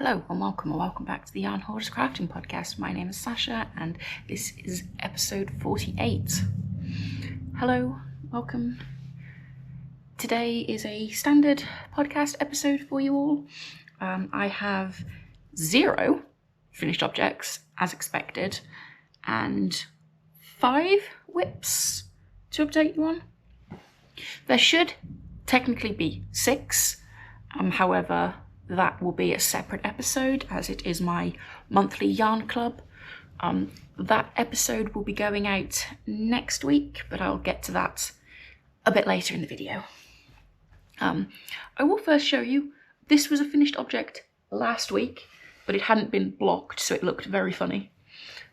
Hello and welcome back to the Yarn Hoarders Crafting Podcast. My name is Sasha and this is episode 48. Hello, welcome. Today is a standard podcast episode for you all. I have 0 finished objects as expected and 5 whips to update you on. There should technically be 6, however that will be a separate episode as it is my monthly yarn club. That episode will be going out next week, but I'll get to that a bit later in the video. I will first show you, this was a finished object last week, but it hadn't been blocked, so it looked very funny.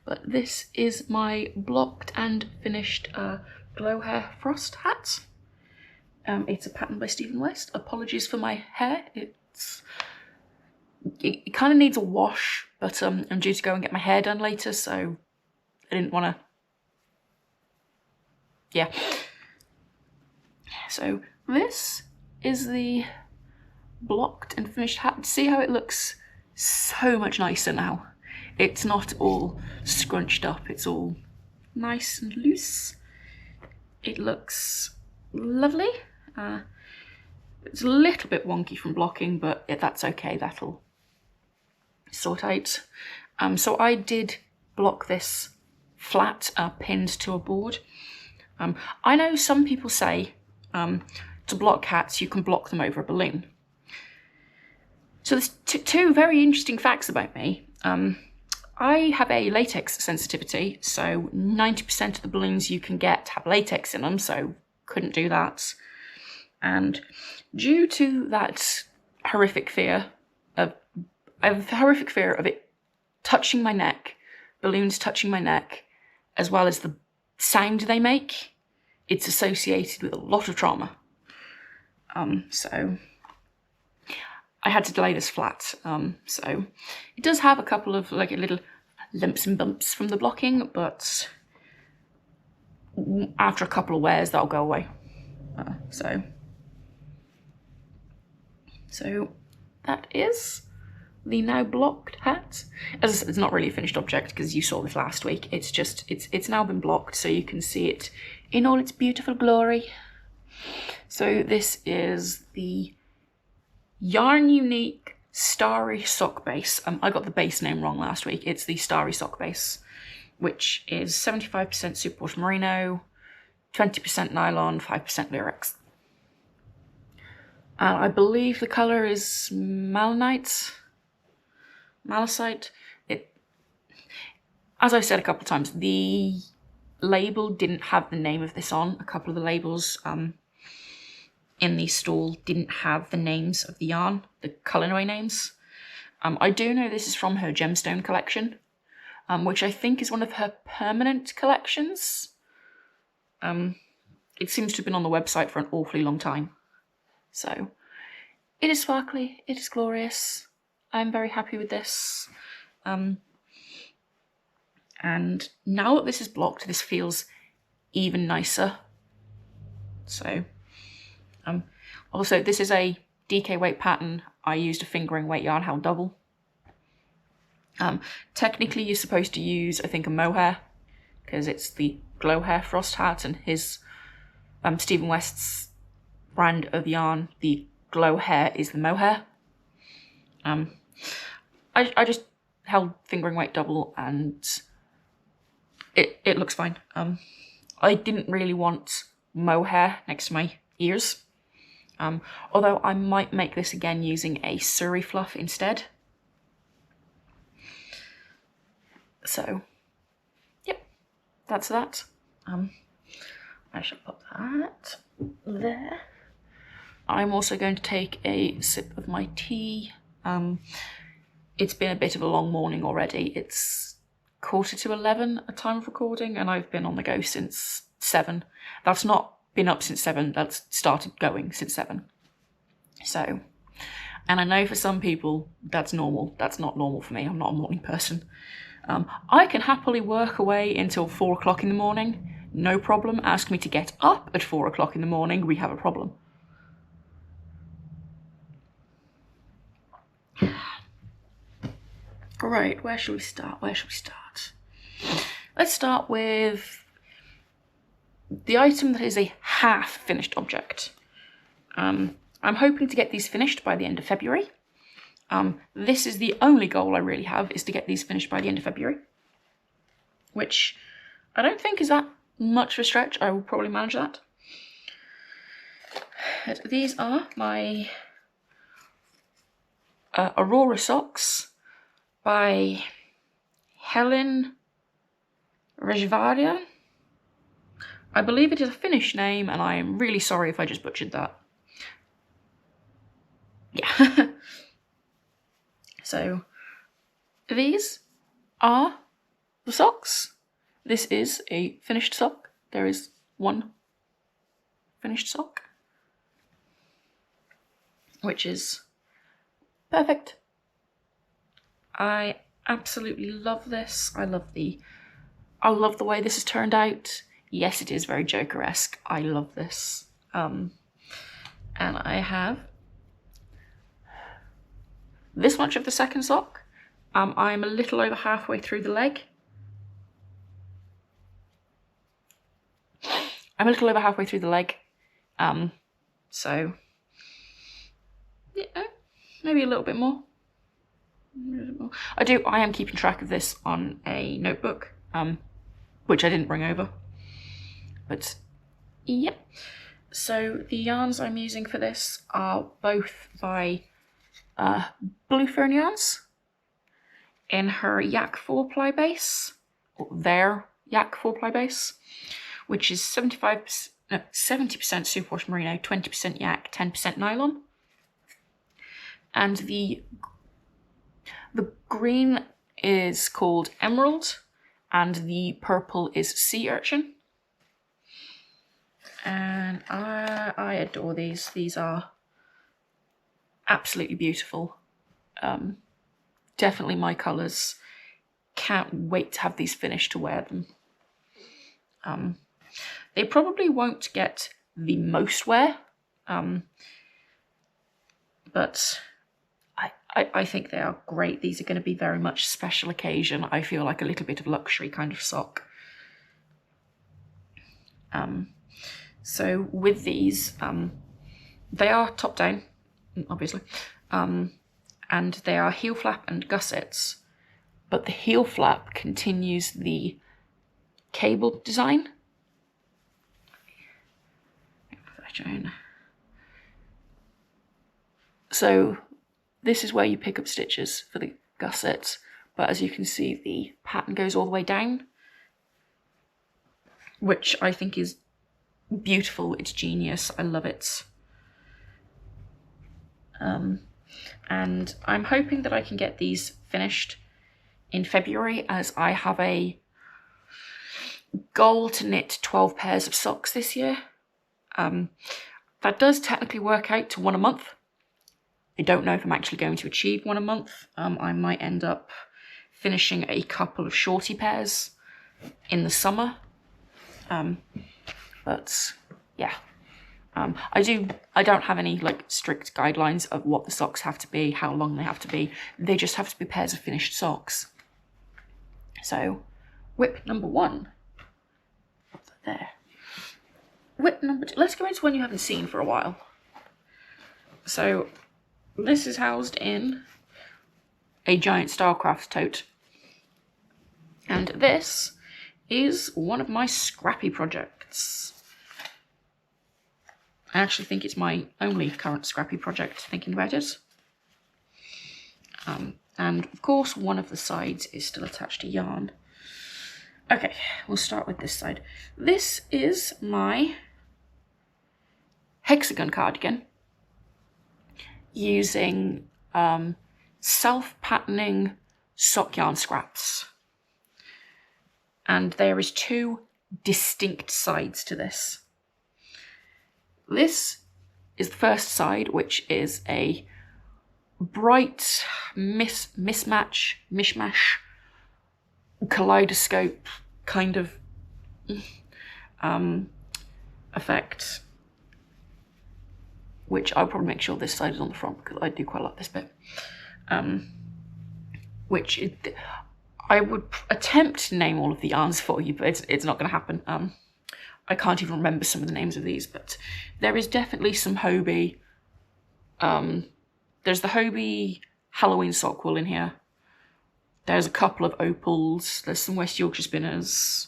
But this is my blocked and finished glow hair frost hat. It's a pattern by Stephen West. Apologies for my hair. It kind of needs a wash, but I'm due to go and get my hair done later, so I didn't want to. Yeah. So this is the blocked and finished hat. See how it looks so much nicer now. It's not all scrunched up. It's all nice and loose. It looks lovely. It's a little bit wonky from blocking, but that's okay. That'll sort out. So I did block this flat, pinned to a board. I know some people say to block hats you can block them over a balloon. So there's two very interesting facts about me. I have a latex sensitivity, so 90% of the balloons you can get have latex in them, so couldn't do that. And due to that horrific fear of, I have a horrific fear of it touching my neck, balloons touching my neck, as well as the sound they make. It's associated with a lot of trauma. So I had to delay this flat. So it does have a couple of like little lumps and bumps from the blocking, but after a couple of wears, that'll go away. So that is the now blocked hat. As I said, it's not really a finished object because you saw this last week. It's just, it's now been blocked so you can see it in all its beautiful glory. So this is the Yarn Unique Starry Sock Base. I got the base name wrong last week. It's the Starry Sock Base, which is 75% superwash merino, 20% nylon, 5% lyrex. I believe the colour is malachite. As I've said a couple of times, the label didn't have the name of this on. A couple of the labels in the stall didn't have the names of the yarn, the colourway names. I do know this is from her gemstone collection, which I think is one of her permanent collections. It seems to have been on the website for an awfully long time. So, it is sparkly, it is glorious. I'm very happy with this. And now that this is blocked, this feels even nicer. So, also this is a DK weight pattern. I used a fingering weight yarn held double. Technically you're supposed to use, I think, a mohair, because it's the glow hair frost hat and his, Stephen West's brand of yarn, the glow hair is the mohair. I just held fingering weight double and it looks fine. I didn't really want mohair next to my ears, although I might make this again using a Surrey fluff instead. So, yep, that's that. I shall put that there. I'm also going to take a sip of my tea. It's been a bit of a long morning already. It's 11:15 at time of recording, and I've been on the go since 7. That's not been up since 7, that's started going since 7. So, and I know for some people that's normal. That's not normal for me. I'm not a morning person. I can happily work away until 4 o'clock in the morning. No problem. Ask me to get up at 4 o'clock in the morning, we have a problem. Right, where shall we start? Let's start with the item that is a half finished object. I'm hoping to get these finished by the end of February. This is the only goal I really have, is to get these finished by the end of February, which I don't think is that much of a stretch. I will probably manage that. These are my Aurora socks by Helen Rejvaria. I believe it is a Finnish name, and I am really sorry if I just butchered that. Yeah. So, these are the socks. This is a finished sock. There is one finished sock, which is perfect. I absolutely love this. I love the way this has turned out. Yes, it is very Joker-esque. I love this. And I have this much of the second sock. I'm a little over halfway through the leg. So yeah, maybe a little bit more. I am keeping track of this on a notebook, which I didn't bring over. But yep. So the yarns I'm using for this are both by Blue Fern Yarns in her Yak 4-ply base, or their Yak 4-ply base, which is 70% superwash merino, 20% yak, 10% nylon. And the green is called Emerald, and the purple is Sea Urchin. And I adore these. These are absolutely beautiful. Definitely my colours. Can't wait to have these finished to wear them. They probably won't get the most wear, but I think they are great. These are going to be very much special occasion. I feel like a little bit of luxury kind of sock. So with these, they are top down, obviously, and they are heel flap and gussets, but the heel flap continues the cable design. So this is where you pick up stitches for the gussets, but as you can see, the pattern goes all the way down, which I think is beautiful. It's genius. I love it. And I'm hoping that I can get these finished in February, as I have a goal to knit 12 pairs of socks this year. That does technically work out to one a month. I don't know if I'm actually going to achieve one a month. I might end up finishing a couple of shorty pairs in the summer. But yeah, I don't have any like strict guidelines of what the socks have to be, how long they have to be. They just have to be pairs of finished socks. So whip number 1, there. Whip number 2, let's go into one you haven't seen for a while. So this is housed in a giant Stylecraft tote. And this is one of my scrappy projects. I actually think it's my only current scrappy project, thinking about it. And of course, one of the sides is still attached to yarn. Okay, we'll start with this side. This is my hexagon cardigan using self-patterning sock yarn scraps. And there is 2 distinct sides to this. This is the first side, which is a bright mishmash, kaleidoscope kind of effect, which I'll probably make sure this side is on the front because I do quite like this bit. which I would attempt to name all of the yarns for you, but it's not going to happen. I can't even remember some of the names of these, but there is definitely some Hobbii. There's the Hobbii Halloween sock wool in here. There's a couple of Opals. There's some West Yorkshire spinners.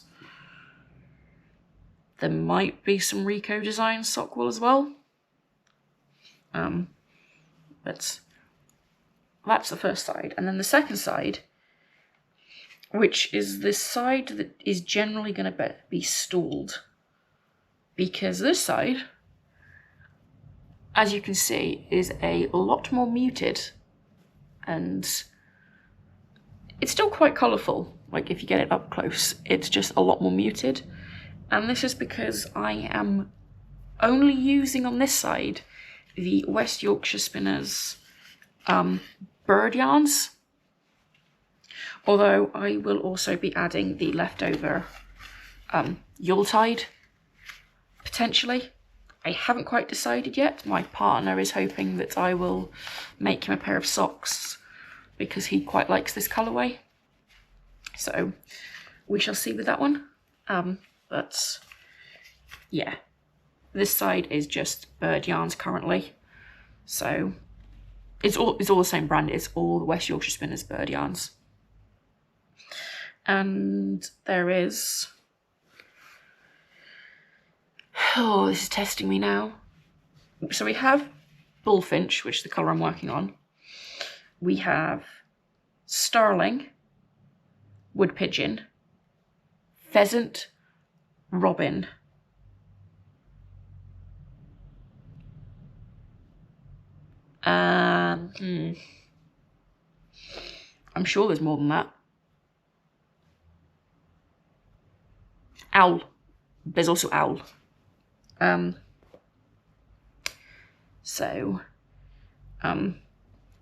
There might be some Rico Designs sock wool as well. But that's the first side. And then the second side, which is the side that is generally going to be stalled. Because this side, as you can see, is a lot more muted. And it's still quite colourful. Like if you get it up close, it's just a lot more muted. And this is because I am only using on this side the West Yorkshire Spinners bird yarns. Although I will also be adding the leftover Yuletide, potentially. I haven't quite decided yet. My partner is hoping that I will make him a pair of socks because he quite likes this colourway. So we shall see with that one. But yeah, this side is just bird yarns currently. So it's all the same brand. It's all the West Yorkshire Spinners bird yarns. And there is, oh, this is testing me now. So we have Bullfinch, which is the colour I'm working on. We have Starling, Wood Pigeon, Pheasant, Robin, I'm sure there's more than that. Owl. There's also owl.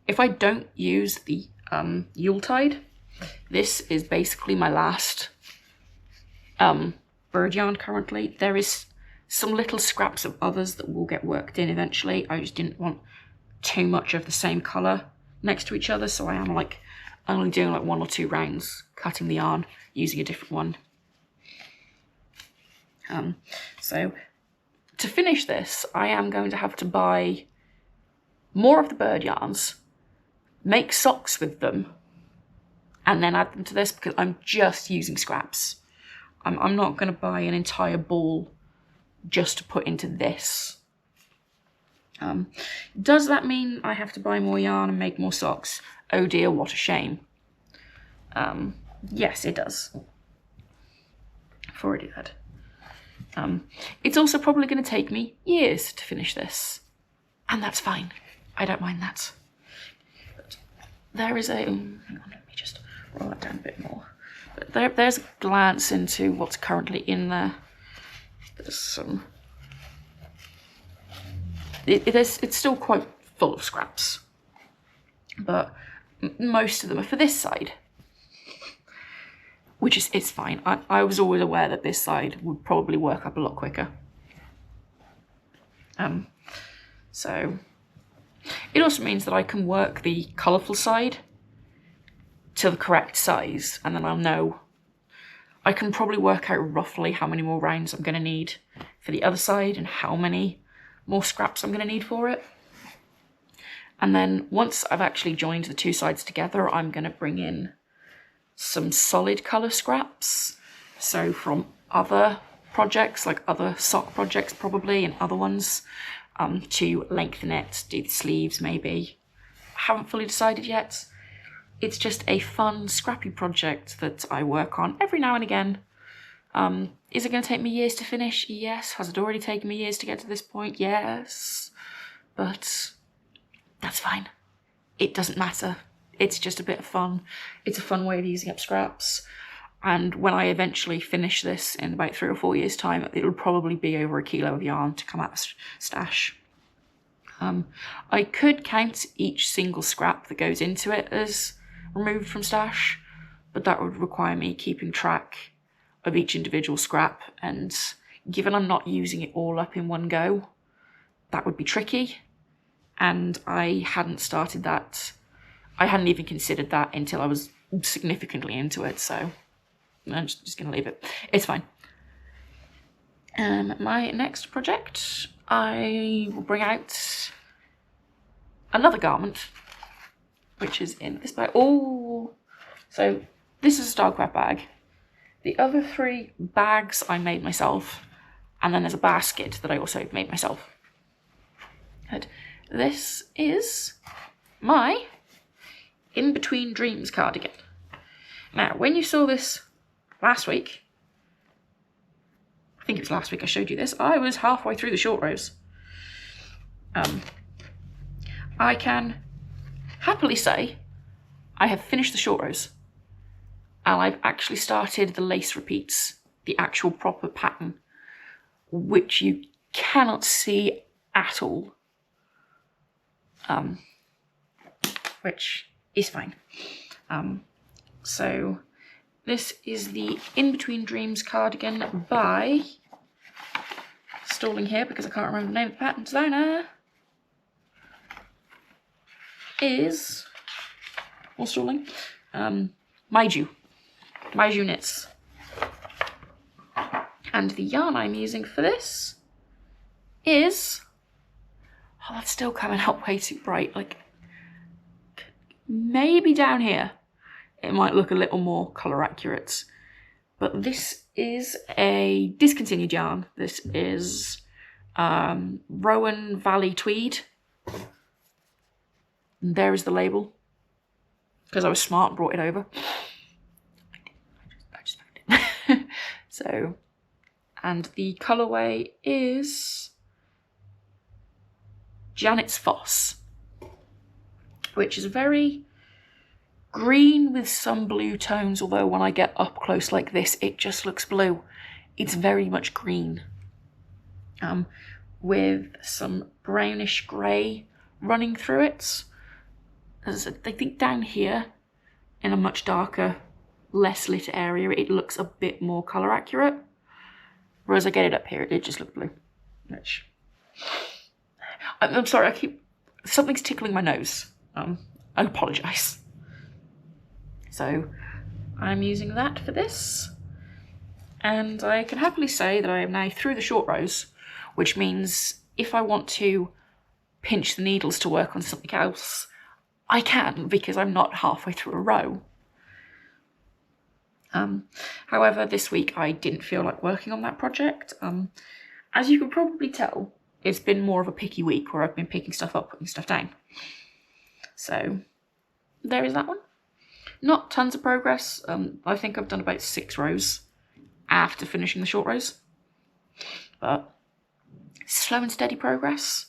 If I don't use the Yuletide, this is basically my last bird yarn currently. There is some little scraps of others that will get worked in eventually. I just didn't want too much of the same colour next to each other, so I am like only doing like 1 or 2 rounds, cutting the yarn, using a different one. So to finish this, I am going to have to buy more of the bird yarns, make socks with them, and then add them to this because I'm just using scraps. I'm not going to buy an entire ball just to put into this. Does that mean I have to buy more yarn and make more socks? Oh dear, what a shame. Yes, it does. I've already had. It's also probably going to take me years to finish this, and that's fine. I don't mind that. But there is a, hang on, let me just roll that down a bit more. But there's a glance into what's currently in there. There's some. It's still quite full of scraps, but most of them are for this side. Which is, it's fine. I was always aware that this side would probably work up a lot quicker. So it also means that I can work the colourful side to the correct size, and then I'll know. I can probably work out roughly how many more rounds I'm going to need for the other side and how many more scraps I'm going to need for it. And then once I've actually joined the 2 sides together, I'm going to bring in some solid colour scraps, so from other projects, like other sock projects probably, and other ones, to lengthen it, do the sleeves maybe. I haven't fully decided yet. It's just a fun, scrappy project that I work on every now and again. Is it going to take me years to finish? Yes. Has it already taken me years to get to this point? Yes. But that's fine. It doesn't matter. It's just a bit of fun. It's a fun way of using up scraps. And when I eventually finish this in about 3 or 4 years' time, it'll probably be over 1 kilo of yarn to come out of stash. I could count each single scrap that goes into it as removed from stash, but that would require me keeping track of each individual scrap, and given I'm not using it all up in one go, that would be tricky, and I hadn't started that I hadn't even considered that until I was significantly into it, so I'm just going to leave it. It's fine. My next project, I will bring out another garment, which is in this bag. Oh, so this is a Stylecraft bag. The other 3 bags I made myself, and then there's a basket that I also made myself. And this is my In Between Dreams cardigan. Now, when you saw this last week, I think it was last week I showed you this, I was halfway through the short rows. I can happily say I have finished the short rows, and I've actually started the lace repeats, the actual proper pattern, which you cannot see at all, which is fine. So this is the In Between Dreams cardigan by, stalling here because I can't remember the name of the pattern designer, is, or stalling, Maiju Knits. And the yarn I'm using for this is, oh, that's still coming out way too bright, like maybe down here it might look a little more colour accurate, but this is a discontinued yarn. This is Rowan Valley Tweed. And there is the label, because I was smart and brought it over. I just found it. So, and the colourway is Janet's Foss, which is very green with some blue tones, although when I get up close like this, it just looks blue. It's very much green, with some brownish grey running through it. As I said, I think down here, in a much darker, less lit area, it looks a bit more colour accurate. Whereas I get it up here, it just looks blue. Which, I'm sorry, something's tickling my nose. I apologise. So, I'm using that for this. And I can happily say that I am now through the short rows, which means if I want to pinch the needles to work on something else, I can, because I'm not halfway through a row. However, this week I didn't feel like working on that project. As you can probably tell, it's been more of a picky week where I've been picking stuff up, putting stuff down. So, there is that one. Not tons of progress. I think I've done about 6 rows after finishing the short rows. But slow and steady progress.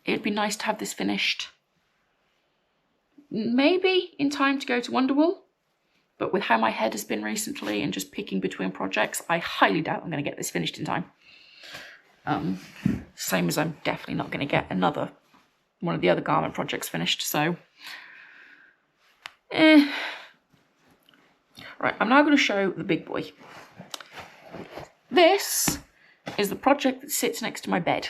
It'd be nice to have this finished maybe in time to go to Wonderwool, but with how my head has been recently and just picking between projects, I highly doubt I'm going to get this finished in time. Same as I'm definitely not going to get one of the other garment projects finished, so Right, I'm now going to show the big boy. This is the project that sits next to my bed.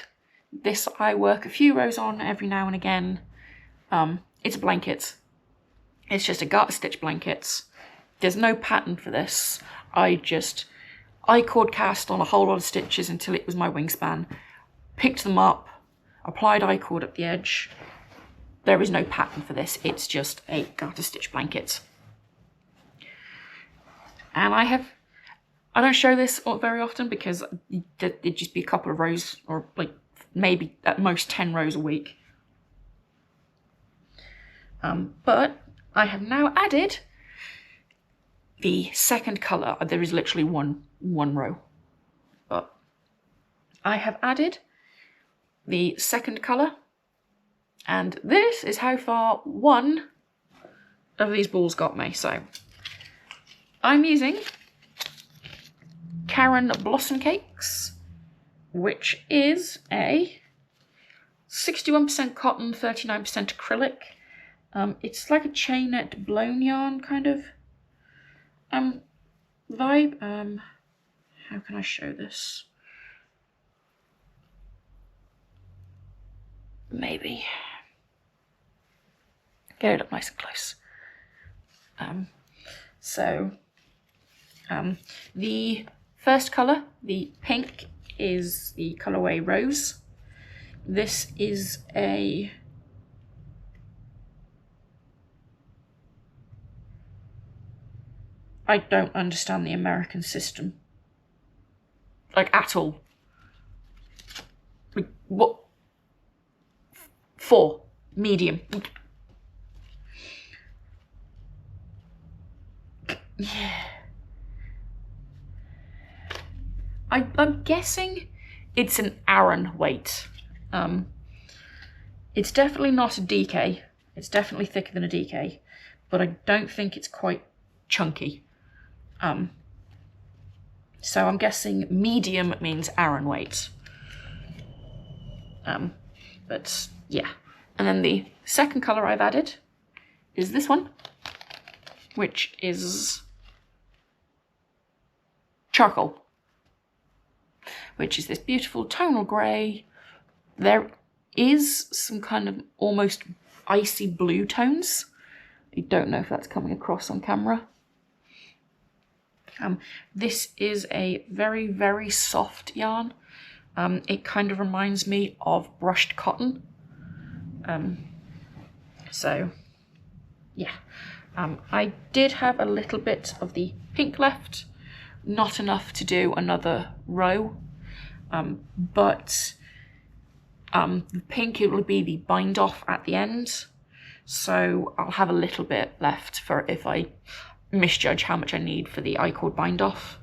This I work a few rows on every now and again. It's a blanket. It's just a garter stitch blanket. There's no pattern for this. I cord cast on a whole lot of stitches until it was my wingspan. Picked them up, applied I-cord at the edge. There is no pattern for this. It's just a garter stitch blanket. And I don't show this very often because it'd just be a couple of rows, or like maybe at most 10 rows a week. But I have now added the second colour. There is literally one row, but I have added the second colour, and this is how far one of these balls got me. So I'm using Karen Blossom Cakes, which is a 61% cotton, 39% acrylic. It's like a chainette blown yarn kind of vibe. How can I show this? Maybe Get it up nice and close. The first colour, the pink, is the colourway Rose. This is a I don't understand the American system. Like, at all. Like, what? 4. Medium. Yeah. I'm guessing it's an Aran weight. It's definitely not a DK. It's definitely thicker than a DK, but I don't think it's quite chunky. So I'm guessing medium means Aran weight. But yeah. And then the second colour I've added is this one, which is charcoal, which is this beautiful tonal grey. There is some kind of almost icy blue tones. I don't know if that's coming across on camera. This is a very, very soft yarn. It kind of reminds me of brushed cotton. So yeah, I did have a little bit of the pink left, not enough to do another row, but the pink, it will be the bind off at the end, so I'll have a little bit left for if I misjudge how much I need for the I-cord bind off.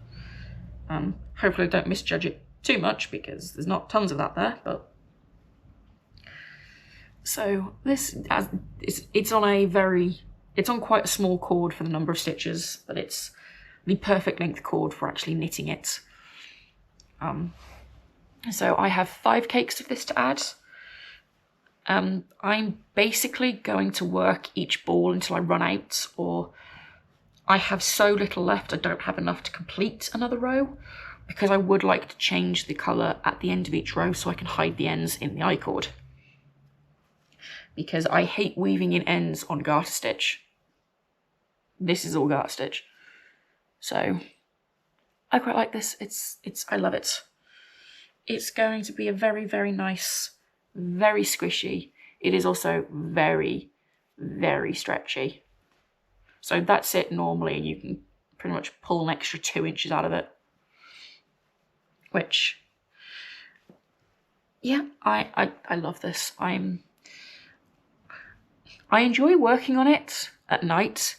Hopefully I don't misjudge it too much because there's not tons of that there, but so this it's on quite a small cord for the number of stitches, but it's the perfect length cord for actually knitting it. So I have 5 cakes of this to add. I'm basically going to work each ball until I run out, or I have so little left I don't have enough to complete another row, because I would like to change the colour at the end of each row so I can hide the ends in the I-cord. Because I hate weaving in ends on garter stitch. This is all garter stitch. So I quite like this. I love it. It's going to be a very, very nice, very squishy. It is also very, very stretchy. So that's it normally, and you can pretty much pull an extra 2 inches out of it. Which, yeah, I love this. I enjoy working on it at night,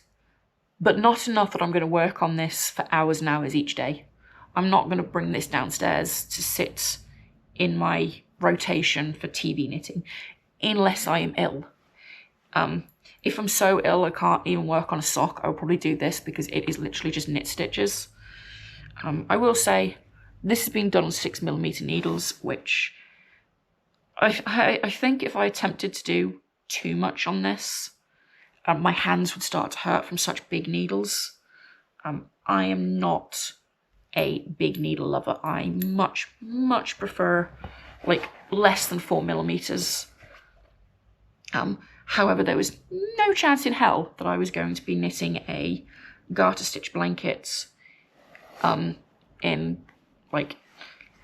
but not enough that I'm going to work on this for hours and hours each day. I'm not going to bring this downstairs to sit in my rotation for TV knitting, unless I am ill. If I'm so ill I can't even work on a sock, I'll probably do this because it is literally just knit stitches. I will say this has been done on 6mm needles, which I think if I attempted to do too much on this, my hands would start to hurt from such big needles. I am not a big needle lover. I much prefer like less than 4mm. However, there was no chance in hell that I was going to be knitting a garter stitch blanket in like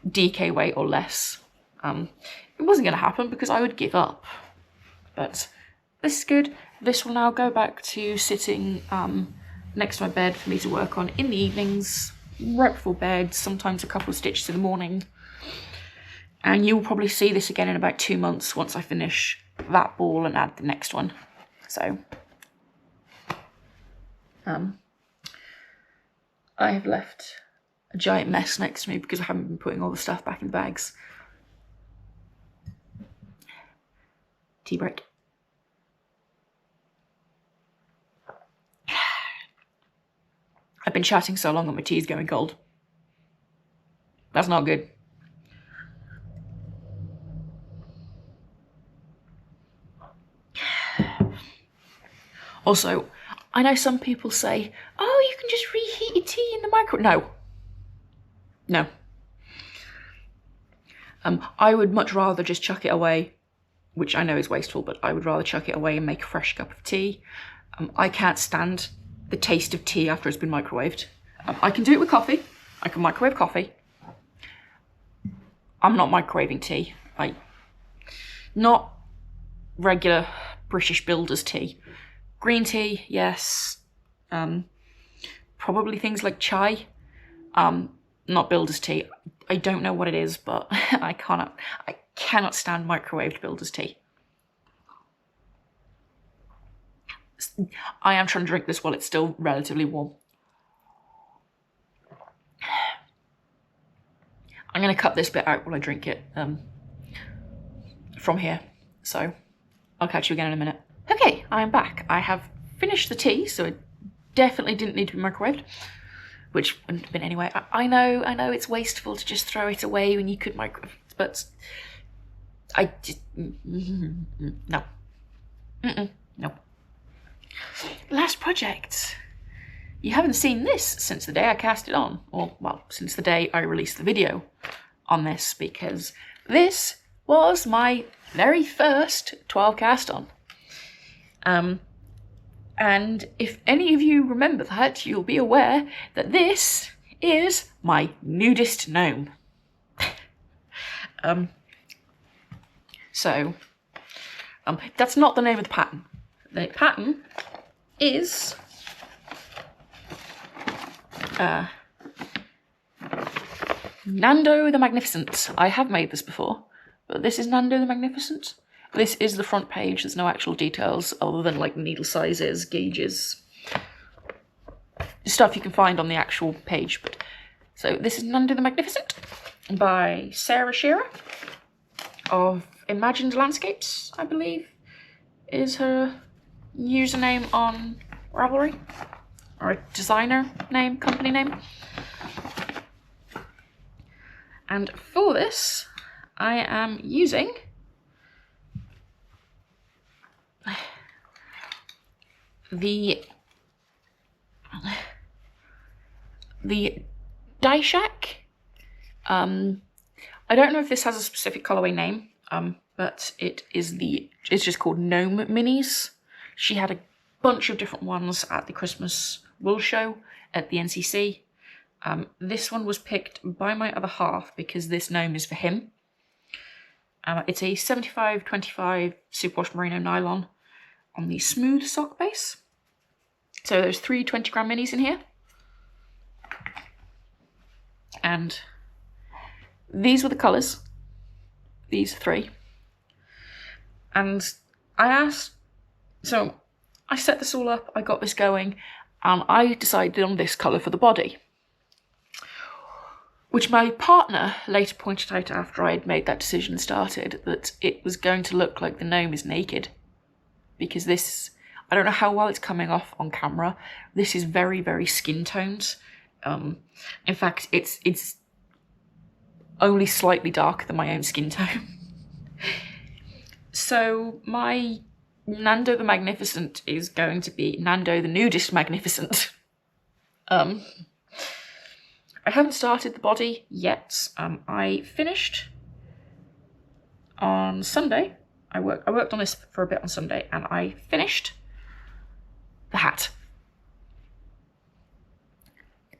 DK weight or less. It wasn't going to happen because I would give up. But this is good. This will now go back to sitting next to my bed for me to work on in the evenings, right before bed, sometimes a couple of stitches in the morning. And you'll probably see this again in about 2 months once I finish that ball and add the next one. So I have left a giant mess next to me because I haven't been putting all the stuff back in the bags. Tea break. I've been chatting so long that my tea is going cold. That's not good. Also, I know some people say, oh, you can just reheat your tea in the microwave. No. I would much rather just chuck it away which I know is wasteful, but I would rather chuck it away and make a fresh cup of tea. I can't stand the taste of tea after it's been microwaved. I can do it with coffee. I can microwave coffee. I'm not microwaving tea. Not regular British builder's tea. Green tea, yes. Probably things like chai. Not builder's tea. I don't know what it is, but I cannot stand microwaved builder's tea. I am trying to drink this while it's still relatively warm. I'm going to cut this bit out while I drink it from here. So I'll catch you again in a minute. Okay, I am back. I have finished the tea, so it definitely didn't need to be microwaved. Which wouldn't have been anyway. I know it's wasteful to just throw it away when you could microwave, but I just, no. No. Last project. You haven't seen this since the day I cast it on, or, well, since the day I released the video on this, because this was my very first 12 cast on. And if any of you remember that, you'll be aware that this is my nudist gnome. That's not the name of the pattern. The pattern is Nando the Magnificent. I have made this before, but this is Nando the Magnificent. This is the front page. There's no actual details other than like needle sizes, gauges, stuff you can find on the actual page. But so this is Nando the Magnificent by Sarah Shearer of Imagined Landscapes, I believe, is her username on Ravelry, or a designer name, company name. And for this, I am using the Die Shack. I don't know if this has a specific colorway name, but it's just called Gnome Minis. She had a bunch of different ones at the Christmas wool show at the NCC. This one was picked by my other half because this gnome is for him. It's a 75-25 superwash merino nylon on the smooth sock base. So there's 3 20-gram minis in here. And these were the colours. These 3. And I set this all up, I got this going, and I decided on this colour for the body. Which my partner later pointed out after I had made that decision and started, that it was going to look like the gnome is naked. Because this, I don't know how well it's coming off on camera, this is very, very skin toned. In fact, it's only slightly darker than my own skin tone. So my Nando the Magnificent is going to be Nando the Nudist Magnificent. I haven't started the body yet. I finished on Sunday. I worked on this for a bit on Sunday, and I finished the hat.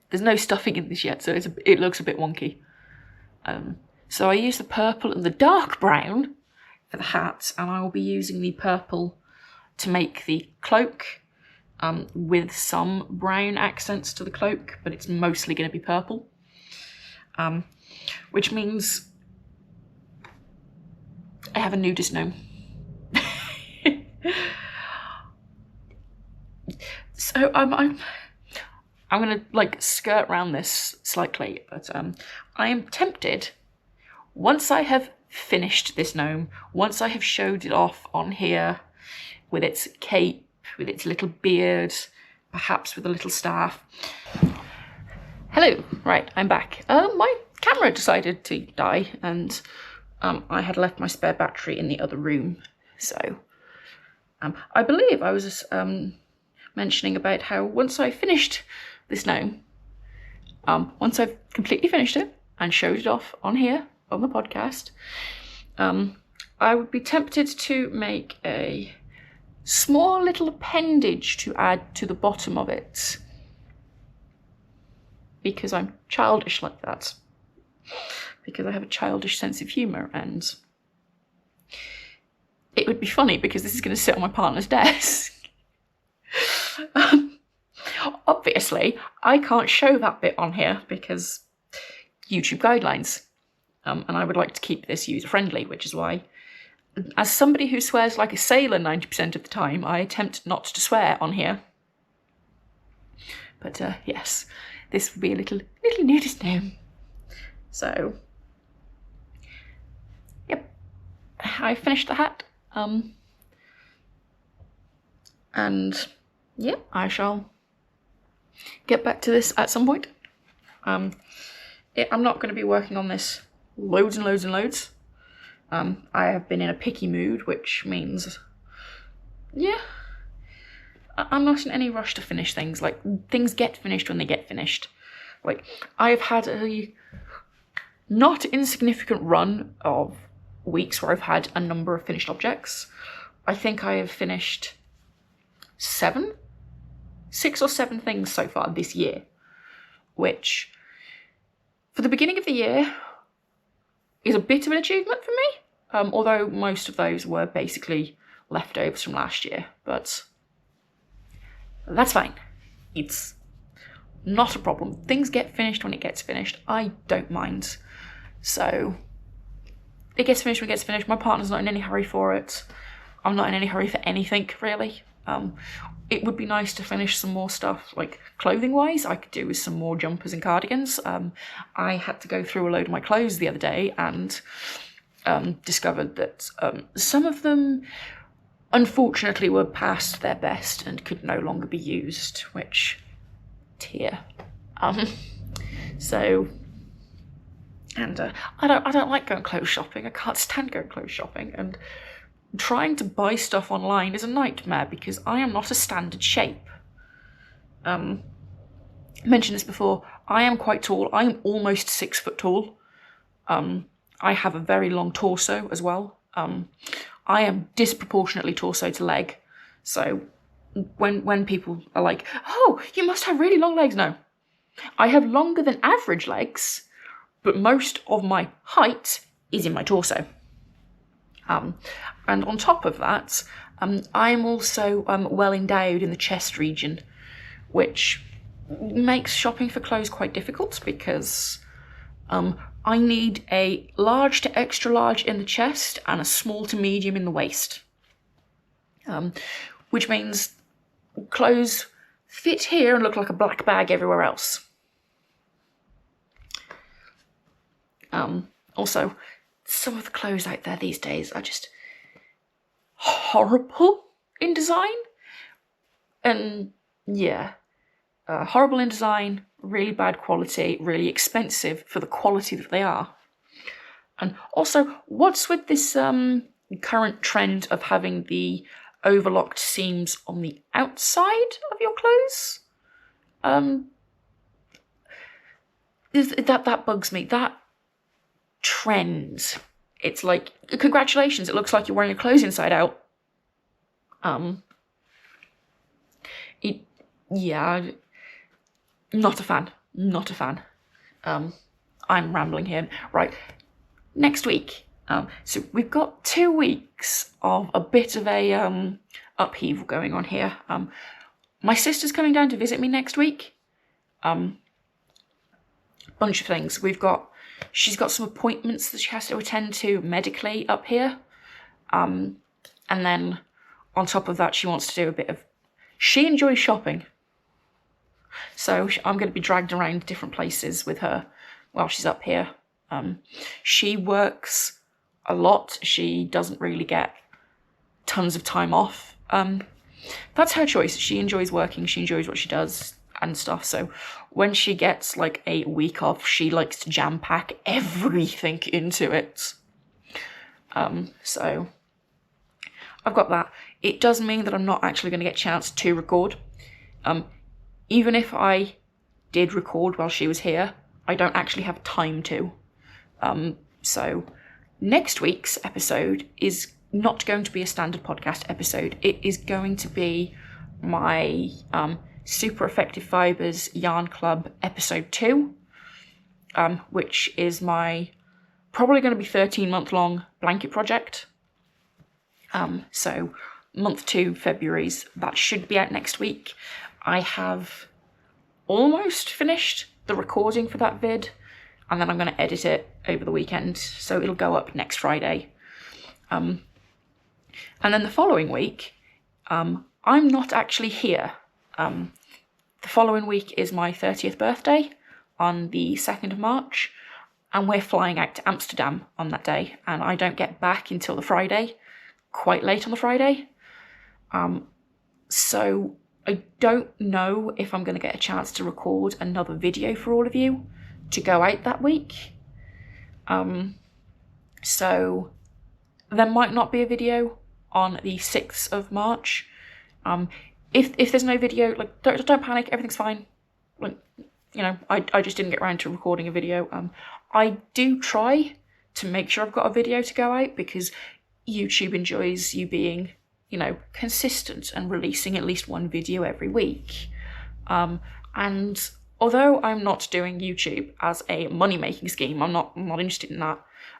There's no stuffing in this yet, so it looks a bit wonky. So I used the purple and the dark brown for the hat, and I will be using the purple to make the cloak, with some brown accents to the cloak, but it's mostly going to be purple. Which means I have a nudist gnome. So I'm gonna like skirt around this slightly, but I am tempted, once I have finished this gnome, once I have showed it off on here with its cape, with its little beard, perhaps with a little staff. Hello, right, I'm back. My camera decided to die, and I had left my spare battery in the other room, so I believe I was mentioning about how once I finished this gnome, once I've completely finished it and showed it off on here on the podcast, I would be tempted to make a small little appendage to add to the bottom of it, because I'm childish like that, because I have a childish sense of humour, and it would be funny because this is going to sit on my partner's desk. Obviously, I can't show that bit on here because YouTube guidelines, and I would like to keep this user-friendly, which is why, as somebody who swears like a sailor 90% of the time, I attempt not to swear on here. But yes, this would be a little nudist gnome. So, yep, I finished the hat. And yeah, I shall get back to this at some point. I'm not going to be working on this loads and loads and loads. I have been in a picky mood, which means, yeah, I'm not in any rush to finish things. Like, things get finished when they get finished. Like, I've had a not insignificant run of weeks where I've had a number of finished objects. I think I have finished 6 or 7 things so far this year, which, for the beginning of the year, is a bit of an achievement for me, although most of those were basically leftovers from last year, but that's fine. It's not a problem. Things get finished when it gets finished. I don't mind. So, it gets finished when it gets finished. My partner's not in any hurry for it. I'm not in any hurry for anything, really. It would be nice to finish some more stuff, like clothing-wise. I could do with some more jumpers and cardigans. I had to go through a load of my clothes the other day and discovered that some of them, unfortunately, were past their best and could no longer be used, which, tear. So, and I don't like going clothes shopping. I can't stand going clothes shopping, and trying to buy stuff online is a nightmare because I am not a standard shape. I mentioned this before, I am quite tall. I am almost 6 foot tall. I have a very long torso as well. I am disproportionately torso to leg. So when people are like, oh, you must have really long legs. No, I have longer than average legs, but most of my height is in my torso. And on top of that, I'm also well endowed in the chest region, which makes shopping for clothes quite difficult because I need a large to extra large in the chest and a small to medium in the waist, which means clothes fit here and look like a black bag everywhere else. Also, some of the clothes out there these days are just horrible in design. And yeah, horrible in design, really bad quality, really expensive for the quality that they are. And also, what's with this current trend of having the overlocked seams on the outside of your clothes? That bugs me. That trend. It's like, congratulations, it looks like you're wearing your clothes inside out. Yeah, not a fan. Not a fan. I'm rambling here. Right, next week. So we've got 2 weeks of a bit of a upheaval going on here. My sister's coming down to visit me next week. Bunch of things. She's got some appointments that she has to attend to medically up here. And then on top of that, she wants to do a bit of... She enjoys shopping. So I'm going to be dragged around different places with her while she's up here. She works a lot. She doesn't really get tons of time off. That's her choice. She enjoys working. She enjoys what she does and stuff. So when she gets like a week off, she likes to jam pack everything into it. So I've got that. It does mean that I'm not actually going to get a chance to record. Even if I did record while she was here, I don't actually have time to. So next week's episode is not going to be a standard podcast episode. It is going to be my Super Effective Fibres Yarn Club episode 2, which is my probably going to be 13-month long blanket project. So month 2, February's, that should be out next week. I have almost finished the recording for that vid, and then I'm going to edit it over the weekend, so it'll go up next Friday. And then the following week, I'm not actually here. The following week is my 30th birthday on the 2nd of March, and we're flying out to Amsterdam on that day, and I don't get back until the Friday, quite late on the Friday. So I don't know if I'm going to get a chance to record another video for all of you to go out that week. So there might not be a video on the 6th of March. If there's no video, like, don't panic, everything's fine. Like, you know, I just didn't get around to recording a video. I do try to make sure I've got a video to go out, because YouTube enjoys you being, you know, consistent and releasing at least one video every week. And although I'm not doing YouTube as a money-making scheme, I'm not interested in that.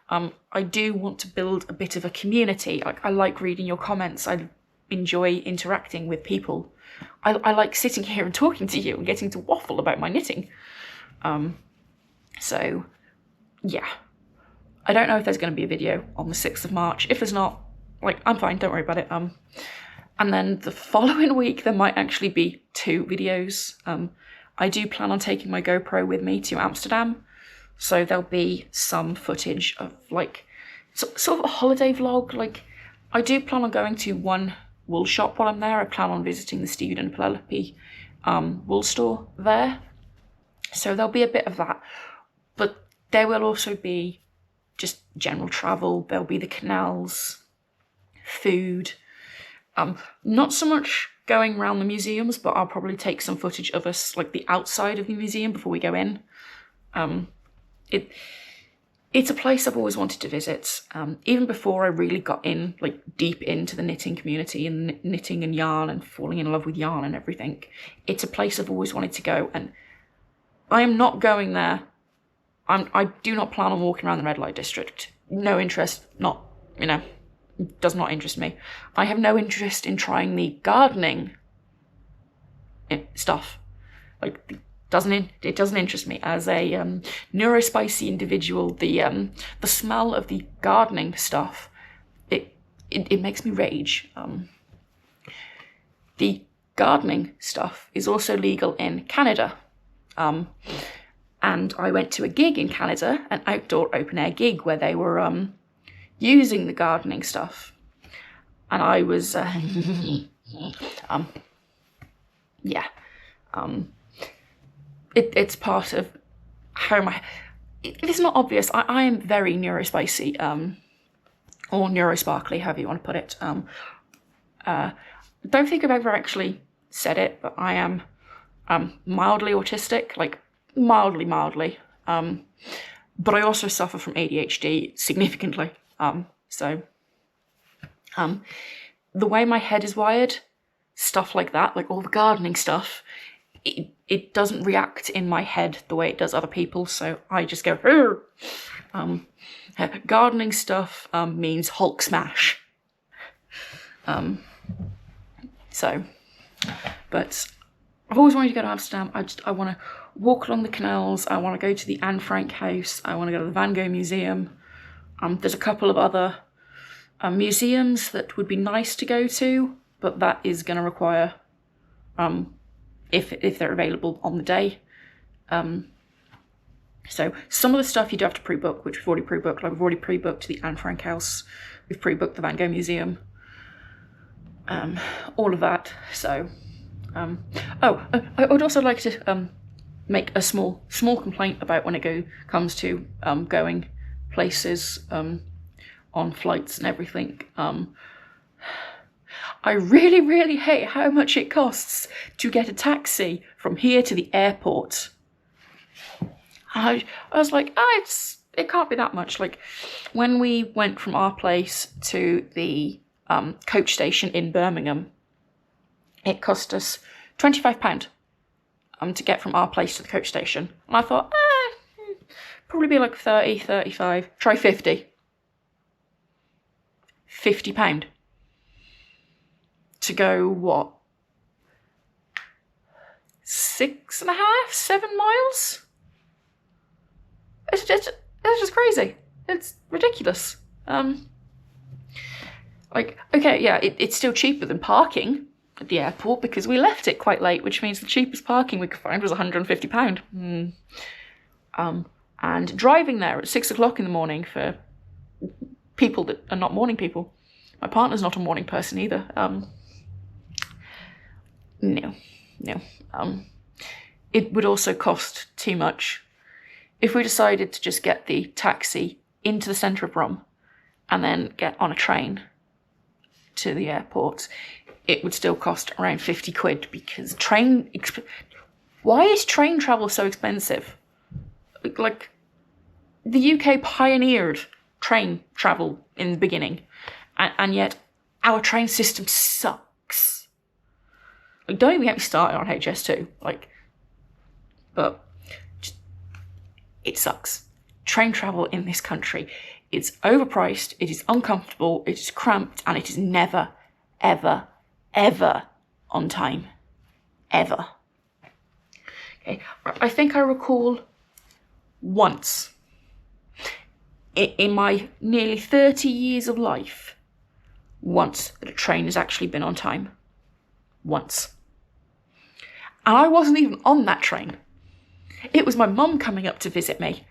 I do want to build a bit of a community. I like reading your comments. I enjoy interacting with people. I like sitting here and talking to you and getting to waffle about my knitting. So, yeah. I don't know if there's going to be a video on the 6th of March. If there's not, like, I'm fine, don't worry about it. And then the following week, there might actually be 2 videos. I do plan on taking my GoPro with me to Amsterdam, so there'll be some footage of, like, sort of a holiday vlog. Like, I do plan on going to one wool shop while I'm there. I plan on visiting the Stephen and Penelope wool store there, so there'll be a bit of that. But there will also be just general travel. There'll be the canals, food, not so much going around the museums, but I'll probably take some footage of us, like, the outside of the museum before we go in. It's a place I've always wanted to visit, even before I really got in, like, deep into the knitting community and knitting and yarn and falling in love with yarn and everything. It's a place I've always wanted to go, and I am not going there. I do not plan on walking around the red light district. No interest, not, you know, does not interest me. I have no interest in trying the gardening stuff. Like, it doesn't interest me. As a neurospicy individual, the smell of the gardening stuff, it makes me rage. The gardening stuff is also legal in Canada. And I went to a gig in Canada, an outdoor open-air gig, where they were using the gardening stuff. And I was, yeah. It's part of how it's not obvious. I am very neurospicy, or neurosparkly, however you want to put it. Don't think I've ever actually said it, but I am mildly autistic, like, mildly, but I also suffer from ADHD significantly. So the way my head is wired, stuff like that, like all the gardening stuff, it doesn't react in my head the way it does other people, so I just go, gardening stuff means Hulk smash. So, but I've always wanted to go to Amsterdam. I want to walk along the canals. I want to go to the Anne Frank house. I want to go to the Van Gogh Museum. There's a couple of other museums that would be nice to go to, but that is going to require, if they're available on the day. So some of the stuff you do have to pre-book, which we've already pre-booked. Like, we've already pre-booked the Anne Frank house. We've pre-booked the Van Gogh Museum. All of that. So, I would also like to make a small complaint about when it comes to going places on flights and everything. I really, really hate how much it costs to get a taxi from here to the airport. I was like, it's it can't be that much. Like, when we went from our place to the coach station in Birmingham, it cost us £25 to get from our place to the coach station. And I thought, probably be like 30, 35, try 50. £50 to go, what, 6.5, 7 miles? It's just crazy. It's ridiculous. Like, okay, yeah, it's still cheaper than parking at the airport because we left it quite late, which means the cheapest parking we could find was £150. And driving there at 6 o'clock in the morning for people that are not morning people. My partner's not a morning person either. No. It would also cost too much. If we decided to just get the taxi into the centre of Rome and then get on a train to the airport, it would still cost around 50 quid because why is train travel so expensive? Like, the UK pioneered train travel in the beginning, and yet our train system sucks. Like, don't even get me started on HS2. But it sucks. Train travel in this country, it's overpriced, it is uncomfortable, it is cramped, and it is never, ever, ever on time. Ever. Okay, I think I recall once in my nearly 30 years of life, once that a train has actually been on time. Once. And I wasn't even on that train. It was my mum coming up to visit me.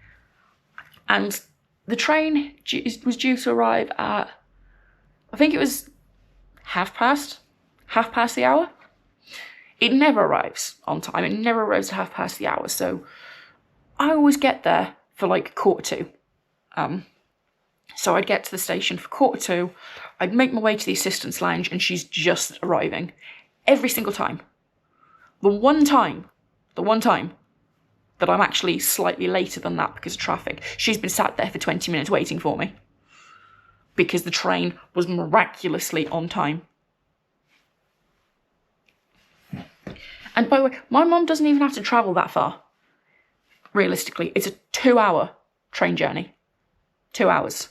And the train was due to arrive at, I think it was half past the hour. It never arrives on time. It never arrives at half past the hour. So I always get there for like 1:45. So I'd get to the station for 1:45. I'd make my way to the assistant's lounge and she's just arriving. Every single time. The one time that I'm actually slightly later than that because of traffic, she's been sat there for 20 minutes waiting for me. Because the train was miraculously on time. And by the way, my mum doesn't even have to travel that far. Realistically, it's a 2-hour train journey. 2 hours.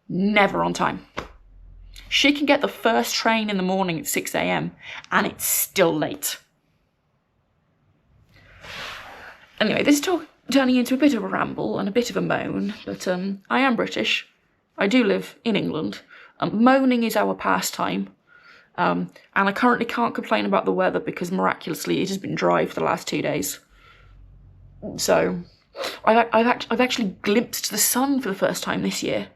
Never on time. She can get the first train in the morning at 6 a.m. and it's still late. Anyway, this is turning into a bit of a ramble and a bit of a moan, but I am British. I do live in England. Moaning is our pastime. And I currently can't complain about the weather because miraculously it has been dry for the last 2 days. So I've actually glimpsed the sun for the first time this year.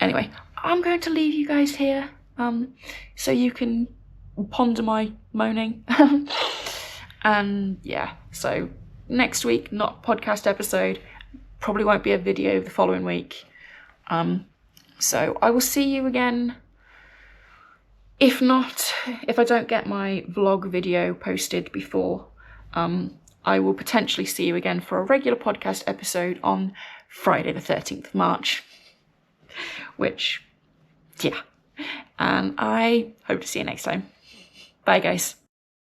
Anyway, I'm going to leave you guys here so you can ponder my moaning. And yeah, so next week, not podcast episode, probably won't be a video the following week. So I will see you again. If not, if I don't get my vlog video posted before, I will potentially see you again for a regular podcast episode on Friday the 13th of March. Which, yeah. And I hope to see you next time. Bye, guys.